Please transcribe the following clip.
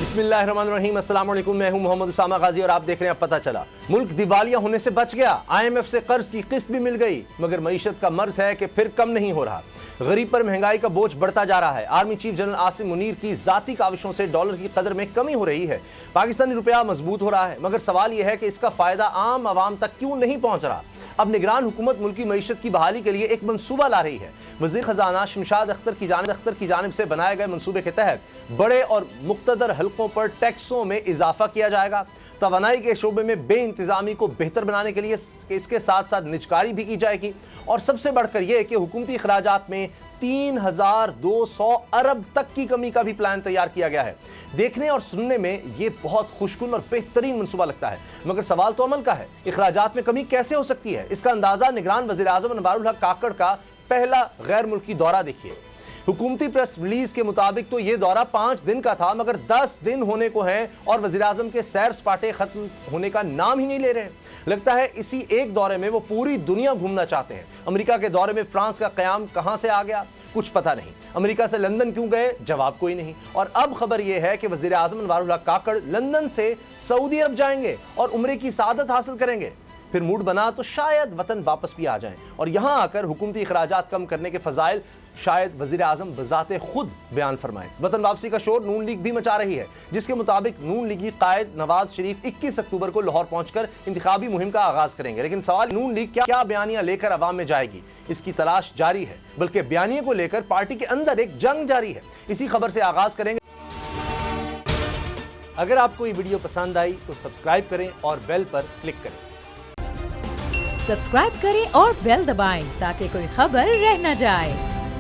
बिस्मिल्लाहिर्रहमानिर्रहीम, अस्सलाम वालेकुम। मैं हूं मोहम्मद उसामा गाजी और आप देख रहे हैं अब पता चला। मुल्क दिवालिया होने से बच गया, IMF से कर्ज की किस्त भी मिल गई, मगर मईशत का मर्ज है कि फिर कम नहीं हो रहा। गरीब पर महंगाई का बोझ बढ़ता जा रहा है। Army chief general Asim Munir की जाती काविशों से डॉलर की कदर में कमी हो रही है। पाकिस्तानी रुपया मजबूत हो रहा है, मगर सवाल यह है कि इसका फायदा आम आवाम तक क्यों नहीं पहुंच रहा। अब निगरान हुकूमत मुल्क की मईशत की बहाली के लिए एक मंसूबा ला रही है। वज़ीर ख़ज़ाना शमशाद अख्तर की जानिब से बनाए गए मंसूबे के तहत बड़े और मुक़्तदर हल्कों पर टैक्सों में इजाफा किया जाएगा। तवानाई के शोबे में बे इंतज़ामी को बेहतर बनाने के लिए इसके साथ साथ निजकारी भी की जाएगी, और सबसे बढ़कर यह कि हुकूमती अखराजात में 3200 अरब तक की कमी का भी प्लान तैयार किया गया है। देखने और सुनने में ये बहुत खुशकुन और बेहतरीन मंसूबा लगता है, मगर सवाल तो अमल का है। अखराजात में कमी कैसे हो सकती है, इसका अंदाजा निगरान वज़ीर आज़म अनवारुल हक काकड़ का पहला गैर मुल्की दौरा देखिए। हुकूमती प्रेस रिलीज के मुताबिक तो ये दौरा 5 दिन का था, मगर 10 दिन होने को हैं और वज़ीर आज़म के सैर सपाटे खत्म होने का नाम ही नहीं ले रहे। लगता है इसी एक दौरे में वो पूरी दुनिया घूमना चाहते हैं। अमेरिका के दौरे में फ्रांस का क़याम कहां से आ गया, कुछ पता नहीं। अमेरिका से लंदन क्यों गए, जवाब कोई नहीं। और अब खबर यह है कि वज़ीर आज़म अनवारुल हक काकड़ लंदन से सऊदी अरब जाएंगे और उम्रे की सादत हासिल करेंगे। फिर मूड बना तो शायद वतन वापस भी आ जाएं और यहां आकर हुकूमती अखराजात कम करने के फजाइल शायद वज़ीर आज़म बज़ाते खुद बयान फरमाएं। वतन वापसी का शोर नून लीग भी मचा रही है, जिसके मुताबिक नून लीगी कायद नवाज शरीफ 21 अक्टूबर को लाहौर पहुंचकर इंतखाबी मुहिम का आगाज करेंगे। लेकिन सवाल नून लीग क्या बयानियां लेकर अवाम में जाएगी, इसकी तलाश जारी है। बल्कि बयानिए को लेकर पार्टी के अंदर एक जंग जारी है। इसी खबर से आगाज करेंगे। अगर आपको ये वीडियो पसंद आई तो सब्सक्राइब करें और बेल पर क्लिक करें। सब्सक्राइब करें और बेल दबाएं ताकि कोई खबर रह न जाए।